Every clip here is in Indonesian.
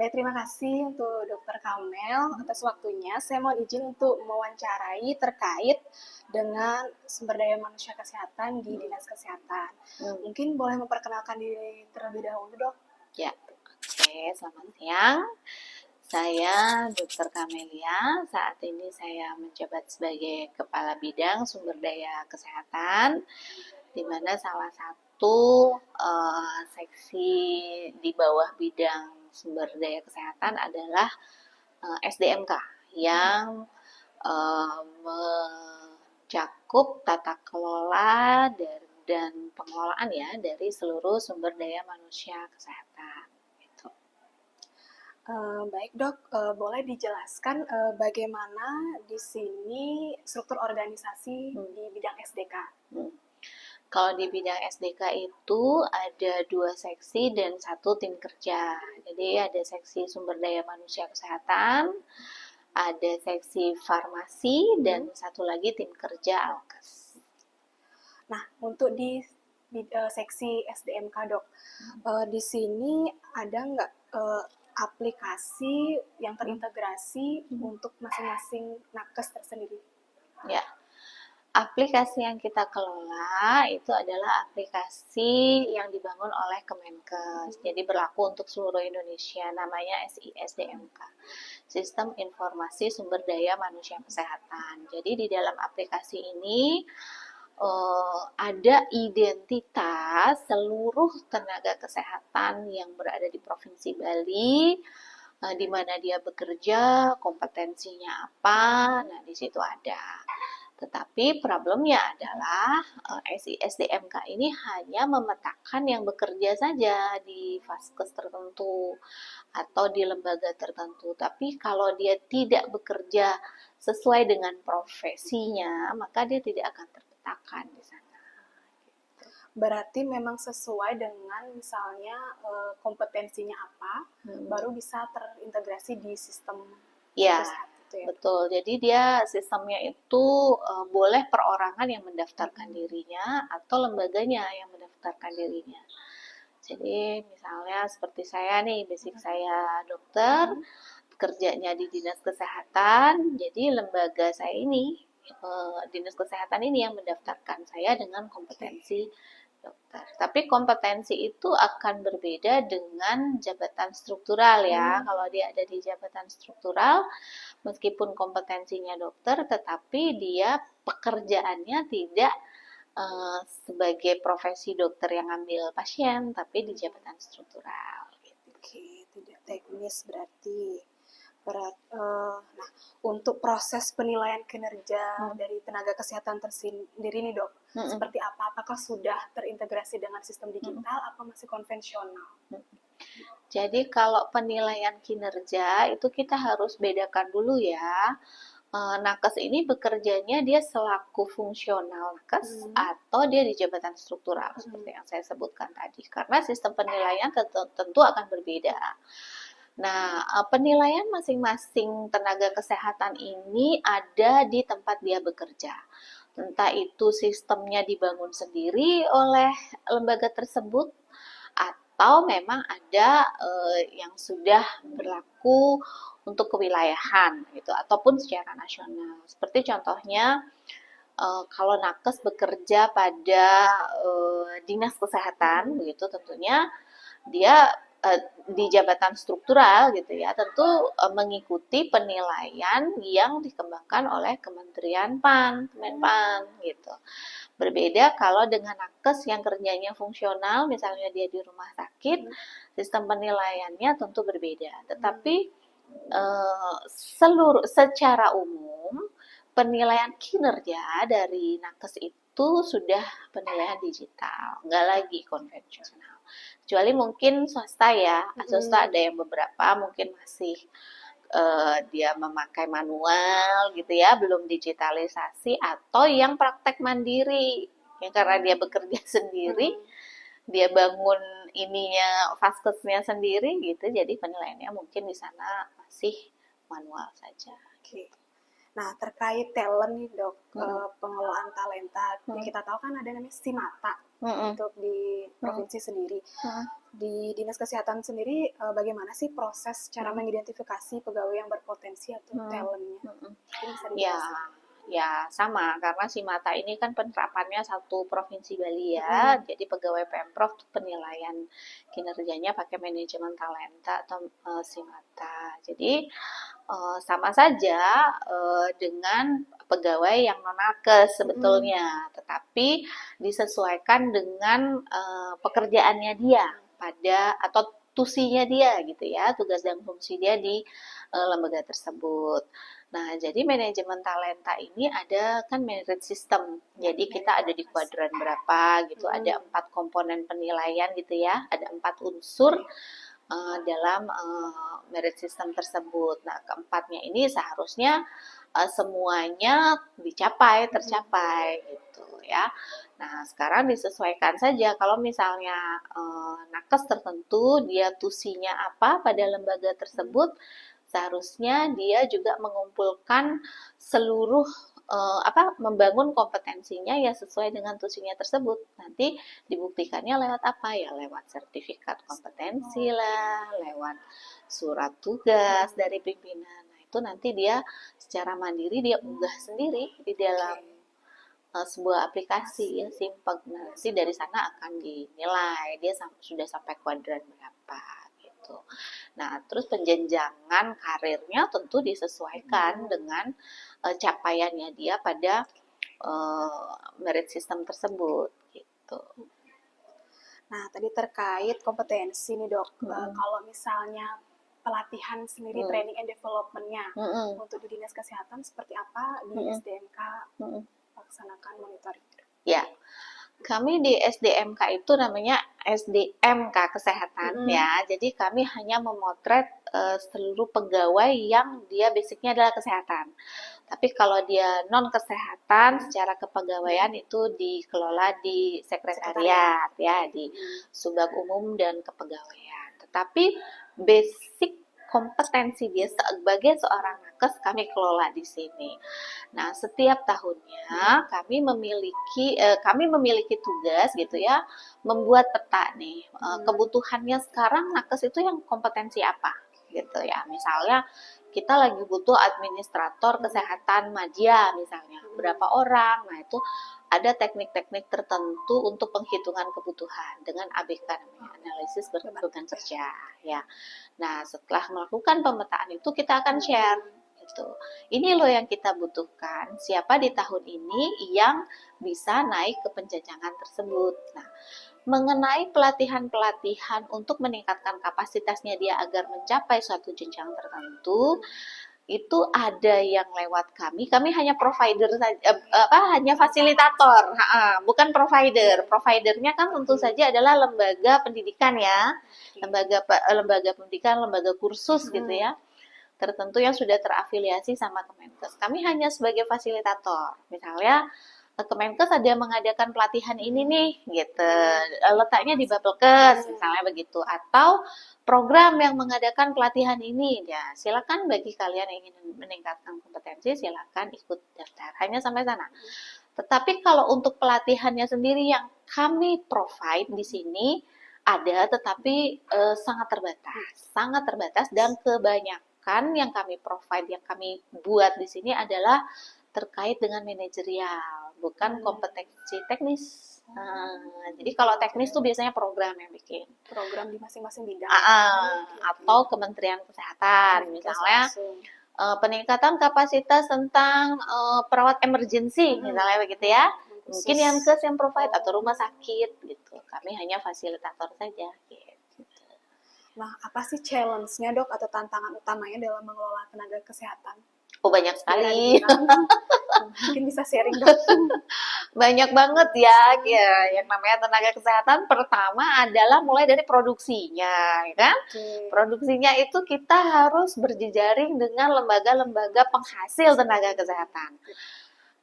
Baik, terima kasih untuk Dokter Kamel atas waktunya. Saya mohon izin untuk mewawancarai terkait dengan sumber daya manusia kesehatan di Dinas Kesehatan. Mungkin boleh memperkenalkan diri terlebih dahulu, Dok? Ya, oke, selamat siang. Saya Dr. Kamelia. Saat ini saya menjabat sebagai Kepala Bidang Sumber Daya Kesehatan, di mana salah satu seksi di bawah bidang sumber daya kesehatan adalah SDMK yang mencakup tata kelola dan pengelolaan ya dari seluruh sumber daya manusia kesehatan. Gitu. Baik, Dok, boleh dijelaskan bagaimana di sini struktur organisasi di bidang SDK? Kalau di bidang SDK itu ada 2 seksi dan 1 tim kerja. Jadi ada seksi sumber daya manusia kesehatan, ada seksi farmasi, dan 1 lagi tim kerja Alkes. Nah, untuk di seksi SDMK, Dok, di sini ada nggak aplikasi yang terintegrasi untuk masing-masing nakes tersendiri? Ya, aplikasi yang kita kelola itu adalah aplikasi yang dibangun oleh Kemenkes. Jadi berlaku untuk seluruh Indonesia, namanya SISDMK. Sistem Informasi Sumber Daya Manusia Kesehatan. Jadi di dalam aplikasi ini ada identitas seluruh tenaga kesehatan yang berada di Provinsi Bali, di mana dia bekerja, kompetensinya apa, nah di situ ada. Tetapi problemnya adalah SISDMK ini hanya memetakan yang bekerja saja di vaskes tertentu atau di lembaga tertentu. Tapi kalau dia tidak bekerja sesuai dengan profesinya, maka dia tidak akan terpetakan di sana. Berarti memang sesuai dengan misalnya kompetensinya apa, baru bisa terintegrasi di sistem ya. itu ya. Betul, jadi dia sistemnya itu boleh perorangan yang mendaftarkan dirinya atau lembaganya yang mendaftarkan dirinya. Jadi misalnya seperti saya nih, basic saya dokter, kerjanya di Dinas Kesehatan, jadi lembaga saya ini, Dinas Kesehatan ini yang mendaftarkan saya dengan kompetensi dokter. Tapi kompetensi itu akan berbeda dengan jabatan struktural ya. Kalau dia ada di jabatan struktural, meskipun kompetensinya dokter, tetapi dia pekerjaannya tidak sebagai profesi dokter yang ambil pasien, tapi di jabatan struktural. Oke, tidak teknis berarti. Nah, untuk proses penilaian kinerja dari tenaga kesehatan tersendiri nih, Dok, seperti apa? Apakah sudah terintegrasi dengan sistem digital atau masih konvensional? Jadi kalau penilaian kinerja itu kita harus bedakan dulu ya. Nakes ini bekerjanya dia selaku fungsional nakes atau dia di jabatan struktural seperti yang saya sebutkan tadi. Karena sistem penilaian tentu akan berbeda. Nah, penilaian masing-masing tenaga kesehatan ini ada di tempat dia bekerja. Entah itu sistemnya dibangun sendiri oleh lembaga tersebut atau memang ada yang sudah berlaku untuk kewilayahan gitu ataupun secara nasional. Seperti contohnya kalau nakes bekerja pada dinas kesehatan begitu tentunya dia di jabatan struktural gitu ya tentu mengikuti penilaian yang dikembangkan oleh Kementerian Kemenpan gitu. Berbeda kalau dengan nakes yang kerjanya fungsional, misalnya dia di rumah sakit, sistem penilaiannya tentu berbeda. Tetapi secara umum penilaian kinerja dari nakes itu sudah penilaian digital, nggak lagi konvensional. Kecuali mungkin swasta ya, swasta ada yang beberapa mungkin masih dia memakai manual gitu ya, belum digitalisasi atau yang praktek mandiri. Ya karena dia bekerja sendiri, dia bangun ininya vaskesnya sendiri gitu, jadi penilaiannya mungkin di sana masih manual saja. Oke. Nah, terkait talent nih, Dok, pengelolaan talenta. Yang kita tahu kan ada namanya Simata. untuk di provinsi sendiri. Di Dinas Kesehatan sendiri bagaimana sih proses cara mengidentifikasi pegawai yang berpotensi atau talentnya? Mungkin bisa dijelaskan. Ya sama, karena SIMATA ini kan penerapannya satu provinsi Bali ya, jadi pegawai Pemprov penilaian kinerjanya pakai manajemen talenta atau SIMATA. Jadi sama saja dengan pegawai yang non-nakes sebetulnya, tetapi disesuaikan dengan pekerjaannya dia pada atau tusinya dia gitu ya, tugas dan fungsi dia di lembaga tersebut. Nah, jadi manajemen talenta ini ada kan merit system. Jadi kita ada di kuadran berapa gitu, ada 4 komponen penilaian gitu ya, ada 4 unsur dalam merit system tersebut. Nah, keempatnya ini seharusnya semuanya tercapai gitu ya. Nah, sekarang disesuaikan saja kalau misalnya nakes tertentu dia tusinya apa pada lembaga tersebut, seharusnya dia juga mengumpulkan seluruh membangun kompetensinya ya sesuai dengan tusinya tersebut. Nanti dibuktikannya lewat apa ya? Lewat sertifikat kompetensi lah, lewat surat tugas dari pimpinan. Nah, itu nanti dia secara mandiri dia unggah sendiri di dalam sebuah aplikasi ya, Simpeg. Nanti dari sana akan dinilai dia sudah sampai kuadran berapa gitu. Nah, terus penjenjangan karirnya tentu disesuaikan dengan capaiannya dia pada merit system tersebut gitu. Nah, tadi terkait kompetensi nih dok, kalau misalnya pelatihan sendiri, training and development-nya untuk di Dinas Kesehatan seperti apa di SDMK laksanakan monitoring? Ya, kami di SDMK itu namanya SDMK Kesehatan ya, jadi kami hanya memotret seluruh pegawai yang dia basicnya adalah kesehatan. Tapi kalau dia non kesehatan secara kepegawaian itu dikelola di sekretariat ya, di Subbag Umum dan Kepegawaian. Tetapi basic kompetensi dia sebagai seorang nakes kami kelola di sini. Nah, setiap tahunnya kami memiliki tugas gitu ya, membuat peta nih. Kebutuhannya sekarang nakes itu yang kompetensi apa gitu ya. Misalnya kita lagi butuh administrator kesehatan madya misalnya, berapa orang. Nah, itu ada teknik-teknik tertentu untuk penghitungan kebutuhan dengan ABK namanya, analisis beban kerja ya. Nah, setelah melakukan pemetaan itu kita akan share gitu. Ini loh yang kita butuhkan, siapa di tahun ini yang bisa naik ke penjenjangan tersebut. Nah, mengenai pelatihan-pelatihan untuk meningkatkan kapasitasnya dia agar mencapai suatu jenjang tertentu, itu ada yang lewat kami hanya provider saja, hanya fasilitator, bukan provider. Providernya kan tentu saja adalah lembaga pendidikan ya, lembaga pendidikan, lembaga kursus gitu ya, tertentu yang sudah terafiliasi sama Kemenkes. Kami hanya sebagai fasilitator. Misalnya Kemenkes ada mengadakan pelatihan ini nih, gitu. Letaknya di Bapelkes, misalnya begitu. Atau program yang mengadakan pelatihan ini, ya silakan bagi kalian yang ingin meningkatkan kompetensi, silakan ikut daftar. Hanya sampai sana. Tetapi kalau untuk pelatihannya sendiri yang kami provide di sini ada, tetapi sangat terbatas dan kebanyakan yang kami provide, yang kami buat di sini adalah terkait dengan manajerial, bukan kompetensi teknis. Jadi kalau teknis tuh biasanya program yang bikin. Program di masing-masing bidang. Atau Kementerian Kesehatan, misalnya peningkatan kapasitas tentang perawat emergency, misalnya begitu ya. Mungkin Yankes yang provide atau rumah sakit gitu. Kami hanya fasilitator saja. Gitu. Nah, apa sih challenge-nya dok atau tantangan utamanya dalam mengelola tenaga kesehatan? Oh, banyak sekali. Mungkin bisa sharing dok. Banyak banget ya, yang namanya tenaga kesehatan. Pertama adalah mulai dari produksinya, ya kan? Produksinya itu kita harus berjejaring dengan lembaga-lembaga penghasil tenaga kesehatan.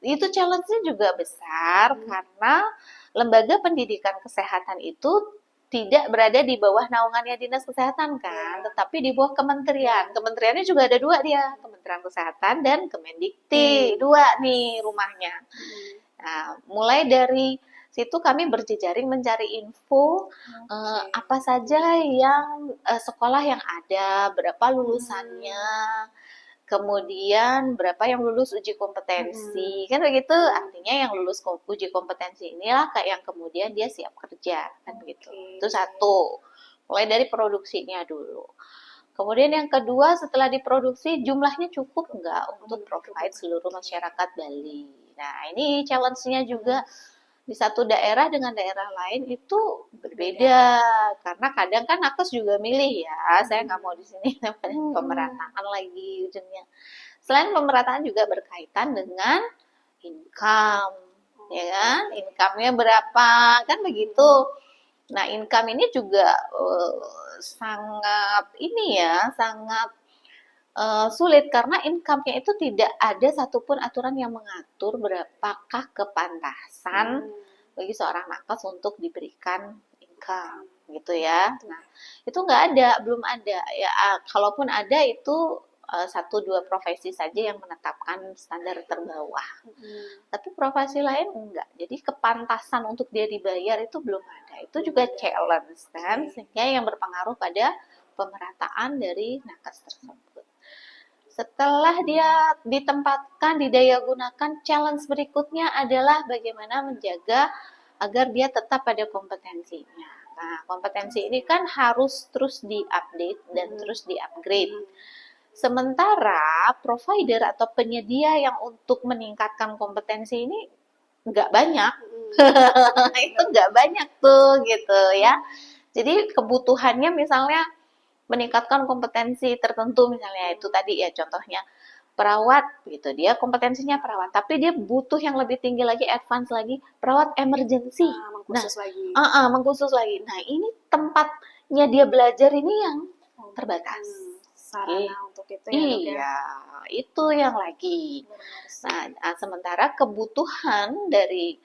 Itu challenge-nya juga besar karena lembaga pendidikan kesehatan itu tidak berada di bawah naungannya Dinas Kesehatan kan, tetapi di bawah kementerian. Kementeriannya juga ada 2 dia, Kementerian Kesehatan dan Kemendikti. 2 nih rumahnya. Nah, mulai dari situ kami berjejaring mencari info apa saja yang sekolah yang ada, berapa lulusannya, kemudian berapa yang lulus uji kompetensi, kan begitu. Artinya yang lulus uji kompetensi inilah kayak yang kemudian dia siap kerja, kan begitu. Itu satu, mulai dari produksinya dulu. Kemudian yang kedua, setelah diproduksi jumlahnya cukup nggak untuk provide seluruh masyarakat Bali. Nah, ini challenge-nya juga di satu daerah dengan daerah lain itu berbeda, karena kadang kan nakes juga milih ya, saya nggak mau di sini pemerataan lagi ujungnya. Selain pemerataan juga berkaitan dengan income, ya kan, income-nya berapa, kan begitu. Nah, income ini juga sangat sulit karena income-nya itu tidak ada satupun aturan yang mengatur berapakah kepantasan bagi seorang nakes untuk diberikan income, gitu ya. Nah, itu nggak ada, belum ada. Ya, kalaupun ada itu 1-2 profesi saja yang menetapkan standar terbawah. Tapi profesi lain enggak. Jadi kepantasan untuk dia dibayar itu belum ada. Itu juga challenge kan, sehingga yang berpengaruh pada pemerataan dari nakes tersebut. Setelah dia ditempatkan, didaya gunakan, challenge berikutnya adalah bagaimana menjaga agar dia tetap pada kompetensinya. Nah, kompetensi ini kan harus terus di-update dan terus di-upgrade. Sementara provider atau penyedia yang untuk meningkatkan kompetensi ini nggak banyak. Itu nggak banyak tuh gitu ya. Jadi kebutuhannya misalnya meningkatkan kompetensi tertentu, misalnya itu tadi ya contohnya perawat gitu, dia kompetensinya perawat, tapi dia butuh yang lebih tinggi lagi, advance lagi, perawat emergency. Mengkhusus lagi. Nah, ini tempatnya dia belajar ini yang terbatas. Sarana untuk itu ya, Dok, iya, itu yang lagi. Nah, sementara kebutuhan dari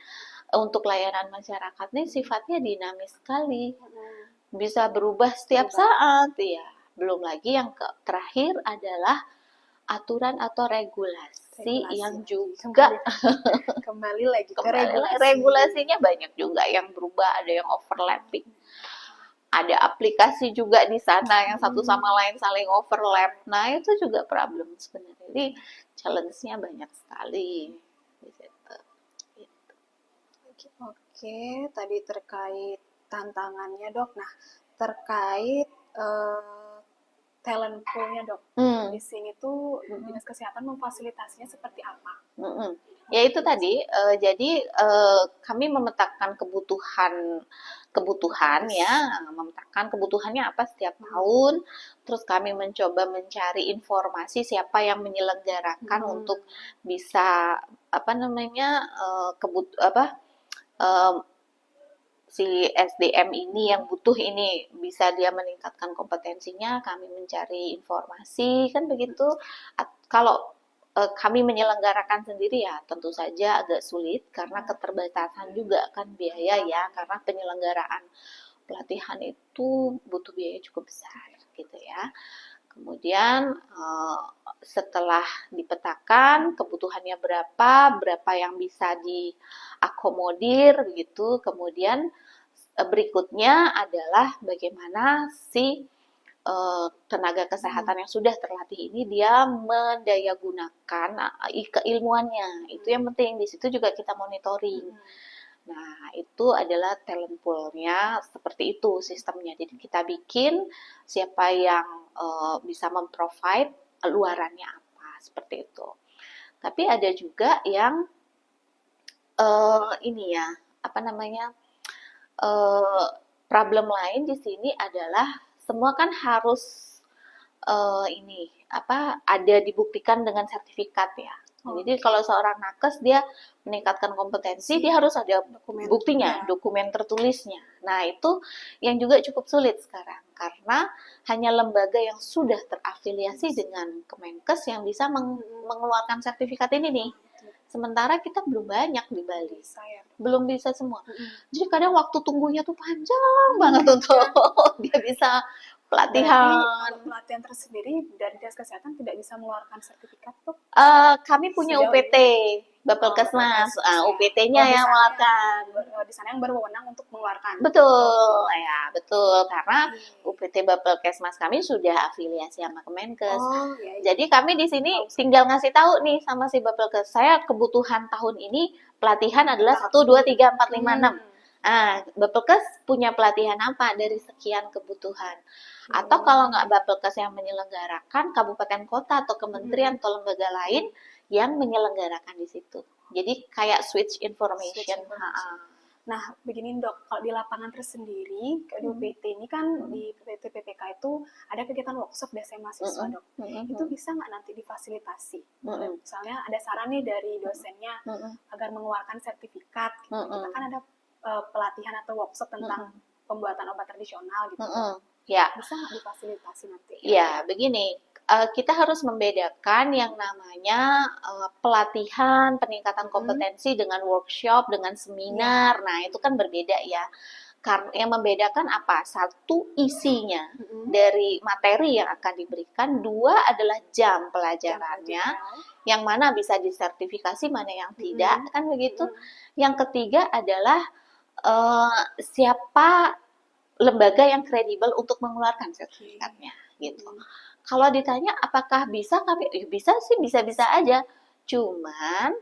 untuk layanan masyarakat ini sifatnya dinamis sekali, bisa berubah setiap saat ya. Belum lagi yang terakhir adalah aturan atau regulasi yang juga kembali lagi ke regulasinya banyak juga yang berubah, ada yang overlapping. Ada aplikasi juga di sana yang satu sama lain saling overlap. Nah, itu juga problem sebenarnya. Jadi challenge-nya banyak sekali di situ. Oke, tadi terkait tantangannya, Dok. Nah, terkait talent pool-nya, Dok. Di sini tuh Dinas Kesehatan memfasilitasinya seperti apa? Ya itu tadi, jadi kami memetakan kebutuhan ya, memetakan kebutuhannya apa setiap tahun, terus kami mencoba mencari informasi siapa yang menyelenggarakan untuk bisa si SDM ini yang butuh ini bisa dia meningkatkan kompetensinya, kami mencari informasi kan begitu. Kalau kami menyelenggarakan sendiri ya tentu saja agak sulit karena keterbatasan juga kan biaya ya, karena penyelenggaraan pelatihan itu butuh biaya cukup besar gitu ya. Kemudian setelah dipetakan kebutuhannya berapa yang bisa diakomodir gitu, kemudian berikutnya adalah bagaimana si tenaga kesehatan yang sudah terlatih ini dia mendayagunakan keilmuannya. Itu yang penting, di situ juga kita monitoring. Nah, itu adalah talent pool-nya seperti itu sistemnya. Jadi kita bikin siapa yang bisa memprovide luarannya apa, seperti itu. Tapi ada juga yang problem lain di sini adalah semua kan harus ada dibuktikan dengan sertifikat ya. Jadi kalau seorang nakes dia meningkatkan kompetensi, dia harus ada buktinya, dokumen tertulisnya. Nah, itu yang juga cukup sulit sekarang karena hanya lembaga yang sudah terafiliasi dengan Kemenkes yang bisa mengeluarkan sertifikat ini nih. Sementara kita belum banyak di Bali, belum bisa semua. Jadi kadang waktu tunggunya tuh panjang banget untuk dia bisa pelatihan. Pelatihan tersendiri dari Dinas Kesehatan tidak bisa mengeluarkan sertifikat tuh? Kami punya UPT. Bapelkesmas, Bapelkesmas ya. UPT-nya yang mengeluarkan. Di sana yang berwenang untuk mengeluarkan. Betul, ya betul. Karena Oke. UPT Bapelkesmas kami sudah afiliasi sama Kemenkes. Ya, ya. Jadi kami di sini tinggal ngasih tahu nih sama si Bapelkes, saya kebutuhan tahun ini pelatihan adalah 1, 2, 3, 4, 5, 6. Bapelkes punya pelatihan apa dari sekian kebutuhan. Atau kalau nggak Bapelkes yang menyelenggarakan, kabupaten kota atau kementerian atau lembaga lain yang menyelenggarakan di situ. Jadi kayak switch information. Nah, begini dok, kalau di lapangan tersendiri, di UPT ini kan di UPT PPK itu ada kegiatan workshop biasanya mahasiswa dok. Itu bisa nggak nanti difasilitasi? Misalnya ada saran nih dari dosennya agar mengeluarkan sertifikat. Gitu. Kita kan ada pelatihan atau workshop tentang pembuatan obat tradisional gitu. Ya. Bisa nggak difasilitasi nanti? Ya, begini. Kita harus membedakan yang namanya pelatihan, peningkatan kompetensi dengan workshop, dengan seminar. Nah, itu kan berbeda ya. Karena yang membedakan apa? Satu, isinya dari materi yang akan diberikan. Dua adalah jam pelajarannya, yang mana bisa disertifikasi, mana yang tidak, kan begitu. Yang ketiga adalah siapa lembaga yang kredibel untuk mengeluarkan sertifikatnya, gitu. Kalau ditanya apakah bisa, kami bisa sih, bisa-bisa aja. Cuman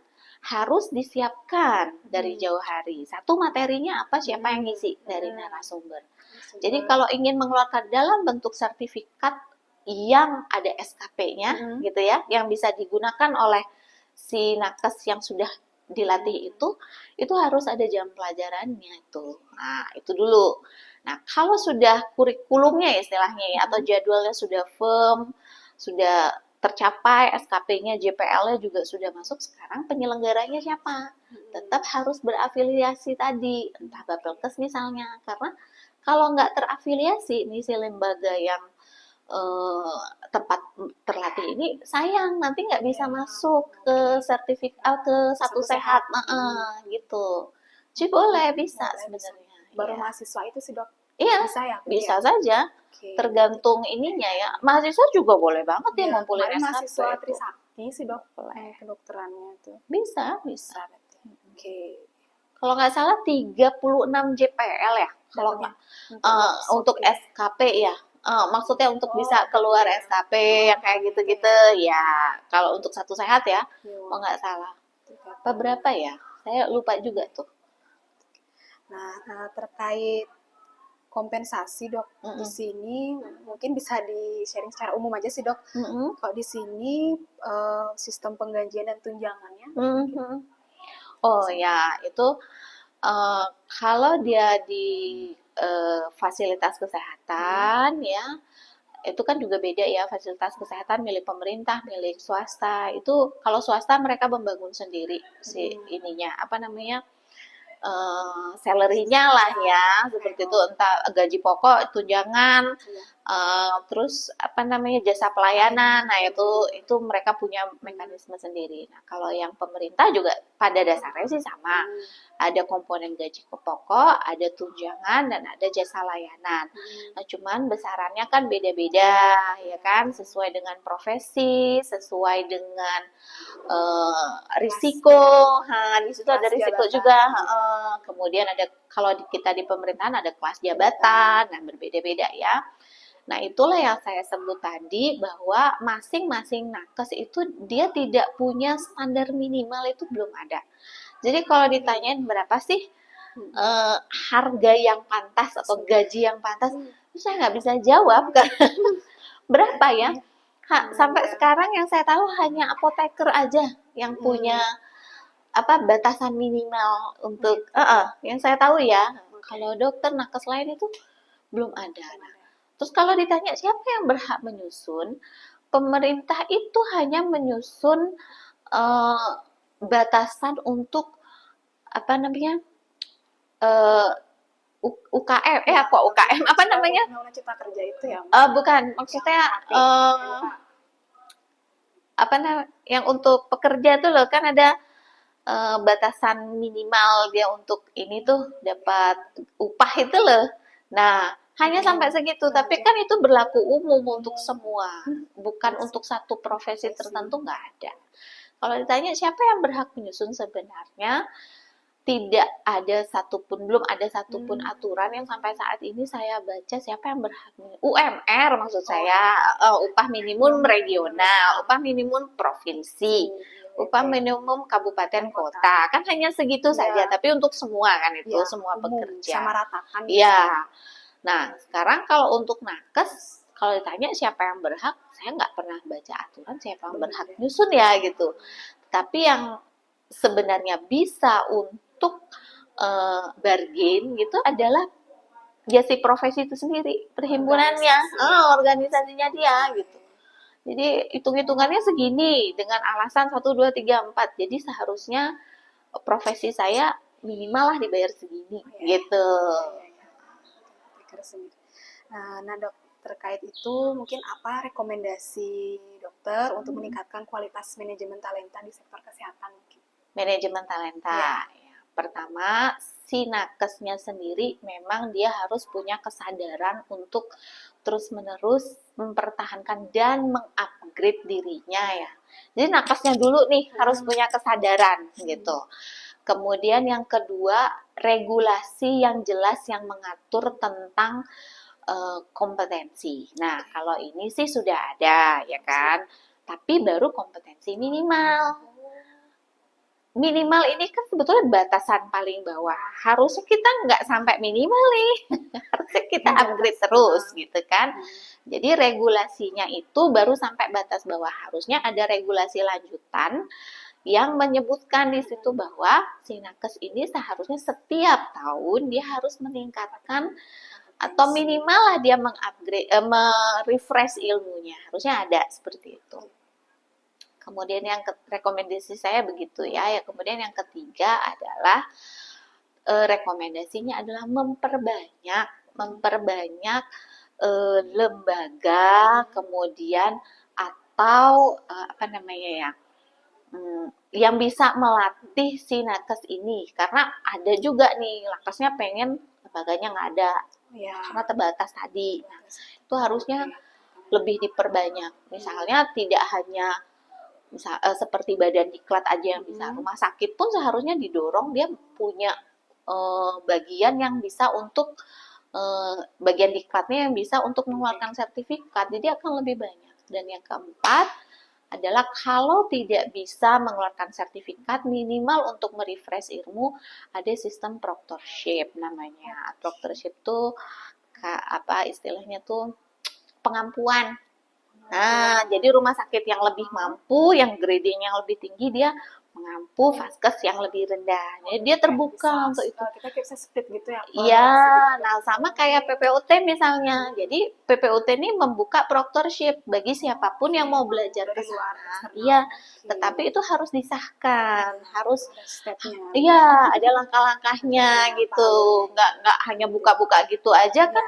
harus disiapkan dari jauh hari. Satu, materinya apa, siapa yang ngisi dari narasumber. Jadi kalau ingin mengeluarkan dalam bentuk sertifikat yang ada SKP-nya, gitu ya, yang bisa digunakan oleh si nakes yang sudah dilatih itu harus ada jam pelajarannya itu. Nah, itu dulu. Nah, kalau sudah kurikulumnya istilahnya ya, atau jadwalnya sudah firm, sudah tercapai, SKP-nya, JPL-nya juga sudah masuk, sekarang penyelenggaranya siapa? Tetap harus berafiliasi tadi, entah Bapelkes misalnya, karena kalau nggak terafiliasi, nih si lembaga yang tempat terlatih ini sayang, nanti nggak bisa masuk ke sertifikat, ke satu sehat, gitu. Jadi boleh, bisa sebenarnya. Baru mahasiswa itu sih dok? Iya, bisa saja. Tergantung ininya ya. Mahasiswa juga boleh banget ya ngumpulin SKP. Mahasiswa Trisakti sih dok, kedokterannya itu. Bisa. Kalau nggak salah 36 JPL ya. Kalau nggak untuk SKP ya. Maksudnya untuk bisa keluar SKP yang kayak gitu-gitu ya. Kalau untuk satu sehat ya, kalau nggak salah. Apa berapa ya? Saya lupa juga tuh. Nah, terkait kompensasi dok, di sini mungkin bisa di-sharing secara umum aja sih dok. Kalau di sini sistem penggajian dan tunjangannya. Oh ya, itu kalau dia di fasilitas kesehatan ya, itu kan juga beda ya, fasilitas kesehatan milik pemerintah, milik swasta. Itu kalau swasta mereka membangun sendiri si ininya, apa namanya, salary-nya lah ya, seperti itu, entah gaji pokok, tunjangan, terus apa namanya, jasa pelayanan. Nah, itu mereka punya mekanisme sendiri. Nah, kalau yang pemerintah juga pada dasarnya sih sama. Ada komponen gaji pokok, ada tunjangan, dan ada jasa layanan. Nah, cuman besarannya kan beda-beda, ya kan, sesuai dengan profesi, sesuai dengan risiko. Di situ ada risiko juga. Kemudian ada, kalau kita di pemerintahan ada kelas jabatan, nah berbeda-beda ya. Nah, itulah yang saya sebut tadi, bahwa masing-masing nakes itu dia tidak punya standar minimal, itu belum ada. Jadi kalau ditanyain berapa sih harga yang pantas atau gaji yang pantas, itu saya nggak bisa jawab kan. Berapa ya? Sampai sekarang yang saya tahu hanya apoteker aja yang punya batasan minimal untuk yang saya tahu ya. Kalau dokter, nakes lain itu belum ada. Terus kalau ditanya siapa yang berhak menyusun, pemerintah itu hanya menyusun batasan untuk apa namanya, UKM, kok UKM, apa namanya? Undang-Undang Cipta Kerja itu ya? Bukan, maksudnya apa namanya, yang untuk pekerja tuh loh, kan ada batasan minimal dia untuk ini tuh dapat upah itu loh. Nah, hanya sampai segitu, tapi kan itu berlaku umum untuk semua, bukan untuk satu profesi tertentu, nggak ada. Kalau ditanya siapa yang berhak menyusun, sebenarnya tidak ada satupun, belum ada satupun aturan yang sampai saat ini saya baca siapa yang berhak. UMR maksud saya, upah minimum regional, upah minimum provinsi, upah minimum kabupaten kota, kan hanya segitu saja. Tapi untuk semua kan itu, semua pekerja. Sama ratakan. Iya. Nah, sekarang kalau untuk nakes, kalau ditanya siapa yang berhak, saya nggak pernah baca aturan siapa yang berhak nyusun ya gitu. Tapi yang sebenarnya bisa untuk bargain gitu adalah ya si profesi itu sendiri, perhimpunannya, organisasinya dia gitu. Jadi hitung-hitungannya segini dengan alasan 1, 2, 3, 4. Jadi seharusnya profesi saya minimal lah dibayar segini gitu. Nah dok, terkait itu mungkin apa rekomendasi dokter untuk meningkatkan kualitas manajemen talenta di sektor kesehatan? Manajemen talenta. Ya. Pertama, si nakesnya sendiri memang dia harus punya kesadaran untuk terus-menerus mempertahankan dan mengupgrade dirinya ya. Jadi nakesnya dulu nih harus punya kesadaran gitu. Kemudian yang kedua, regulasi yang jelas yang mengatur tentang kompetensi. Nah, kalau ini sih sudah ada ya kan. Tapi baru kompetensi minimal. Minimal ini kan sebetulnya batasan paling bawah. Harusnya kita nggak sampai minimal nih. Harusnya kita upgrade terus gitu kan. Jadi regulasinya itu baru sampai batas bawah. Harusnya ada regulasi lanjutan yang menyebutkan di situ bahwa si nakes ini seharusnya setiap tahun dia harus meningkatkan atau minimal lah dia mengupgrade, merefresh ilmunya. Harusnya ada seperti itu. Kemudian yang rekomendasi saya begitu ya. Kemudian yang ketiga adalah rekomendasinya adalah memperbanyak lembaga, kemudian atau apa namanya ya, yang bisa melatih si nakes ini. Karena ada juga nih nakesnya pengen lembaganya nggak ada karena terbatas tadi. Nah, itu harusnya lebih diperbanyak. Misalnya tidak hanya seperti badan diklat aja yang bisa, rumah sakit pun seharusnya didorong dia punya bagian yang bisa untuk bagian diklatnya yang bisa untuk mengeluarkan sertifikat, jadi akan lebih banyak. Dan yang keempat adalah kalau tidak bisa mengeluarkan sertifikat, minimal untuk merefresh ilmu ada sistem proctorship namanya. Proctorship tuh apa istilahnya tuh pengampuan. Nah, jadi rumah sakit yang lebih mampu, yang gradingnya lebih tinggi, dia mengampu vaskes yang lebih rendah. Jadi dia terbuka untuk itu. Kita bisa split gitu ya? Iya, nah sama kayak PPOT misalnya. Jadi PPOT ini membuka proctorship bagi siapapun yang mau belajar ke sana. Iya, tetapi itu harus disahkan, harus iya ada langkah-langkahnya gitu. Nggak hanya buka-buka gitu aja kan.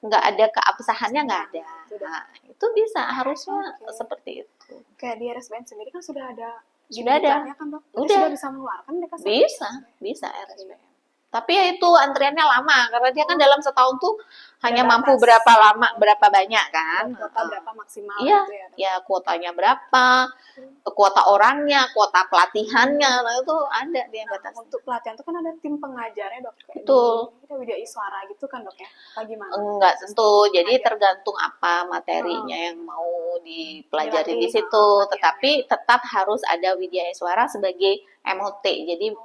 Nggak ada keabsahannya, nggak ada. Nah, itu bisa harusnya seperti itu. Kayak di RSPM sendiri kan sudah ada. Sudah ada. Kan, sudah bisa mengeluarkan mereka. Bisa RSPM. Tapi ya itu antriannya lama karena dia kan dalam setahun tuh hanya mampu berapa lama, berapa banyak kan? Kuota berapa maksimal? Iya, gitu ya kuotanya berapa, kuota orangnya, kuota pelatihannya, nah itu ada dia batas. Untuk pelatihan itu kan ada tim pengajarnya dok. Betul. Kita Widya Iswara gitu kan dok ya? Bagaimana? Enggak tentu, jadi tergantung apa materinya yang mau dipelajari di situ. Tetapi tetap harus ada Widya Iswara sebagai MOT, jadi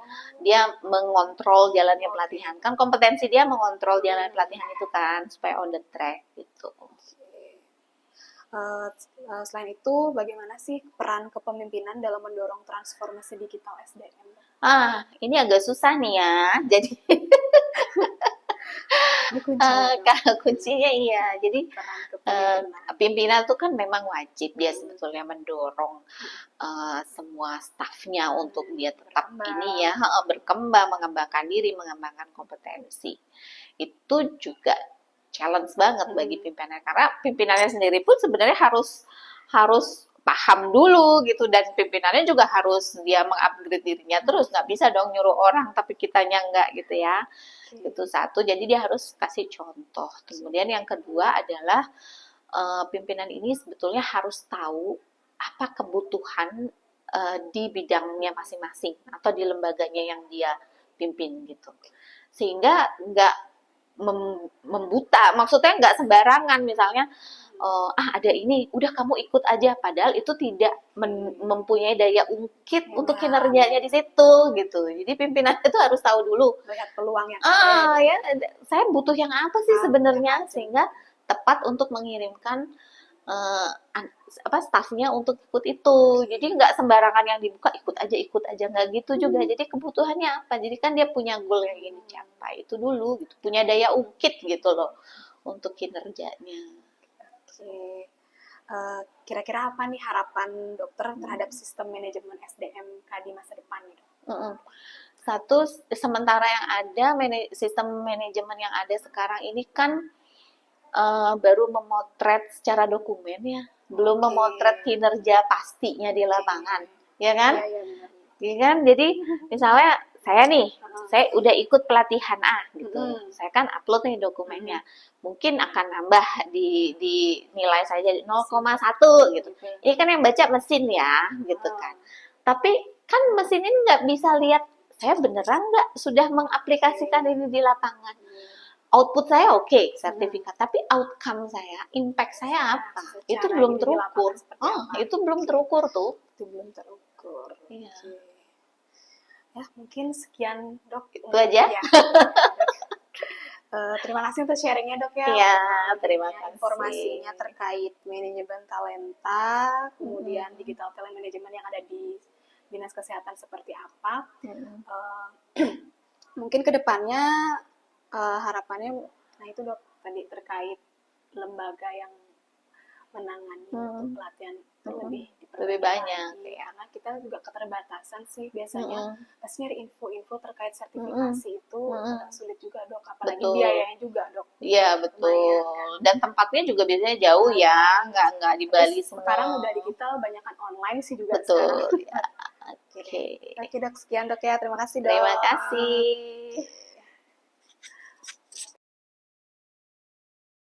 dia mengontrol jalannya pelatihan. Kan kompetensi dia mengontrol jalan pelatihan itu kan, supaya on the track gitu. Selain itu, bagaimana sih peran kepemimpinan dalam mendorong transformasi digital SDM? Ini agak susah nih ya. Jadi kuncinya iya. Jadi pimpinan itu kan memang wajib dia sebetulnya mendorong semua stafnya untuk dia tetap ini ya berkembang, mengembangkan diri, mengembangkan kompetensi. Itu juga challenge banget bagi pimpinan karena pimpinannya sendiri pun sebenarnya harus paham dulu gitu, dan pimpinannya juga harus dia mengupgrade dirinya terus, nggak bisa dong nyuruh orang tapi kitanya nggak gitu ya. Itu satu, jadi dia harus kasih contoh. Kemudian yang kedua adalah pimpinan ini sebetulnya harus tahu apa kebutuhan di bidangnya masing-masing atau di lembaganya yang dia pimpin gitu. Sehingga nggak membuta, maksudnya nggak sembarangan misalnya ada ini, udah kamu ikut aja, padahal itu tidak mempunyai daya ungkit untuk kinerjanya di situ gitu. Jadi pimpinan itu harus tahu dulu melihat peluang yang ada. Ya, saya butuh yang apa sih sebenarnya, sehingga tepat untuk mengirimkan stafnya untuk ikut itu. Jadi nggak sembarangan yang dibuka ikut aja nggak gitu juga. Jadi kebutuhannya apa? Jadi kan dia punya goal yang ingin dicapai itu dulu gitu, punya daya ungkit gitu loh untuk kinerjanya. Oke. Kira-kira apa nih harapan dokter terhadap sistem manajemen SDMK di masa depan nih, Dok? Satu, sementara yang ada sistem manajemen yang ada sekarang ini kan baru memotret secara dokumen ya, belum memotret kinerja pastinya di lapangan, ya kan? Ya kan? Jadi misalnya saya nih, saya udah ikut pelatihan A gitu, saya kan upload nih dokumennya, mungkin akan nambah di nilai saya jadi 0,1 gitu. Ini kan yang baca mesin ya, gitu kan. Tapi kan mesin ini nggak bisa lihat saya beneran nggak sudah mengaplikasikan ini di lapangan. Output saya oke, sertifikat, tapi outcome saya, impact saya apa? Itu belum terukur. Itu belum terukur tuh. Itu belum terukur. Iya. Ya, mungkin sekian, Dok. Itu aja. Ya. Terima kasih untuk sharingnya, Dok ya. Iya, terima kasih. Informasinya terkait manajemen talenta, kemudian digital talent management yang ada di Dinas Kesehatan seperti apa. Mungkin kedepannya harapannya, nah itu Dok tadi terkait lembaga yang menangani untuk pelatihan itu lebih banyak ya. Karena kita juga keterbatasan sih biasanya pas nyari info-info terkait sertifikasi itu sulit juga Dok, apalagi biayanya juga Dok. Iya betul. Dan tempatnya juga biasanya jauh ya, nggak di Bali semua. Sekarang udah digital, banyakan online sih juga. Betul. Ya. Oke Dok, sekian Dok ya, terima kasih Dok. Terima kasih.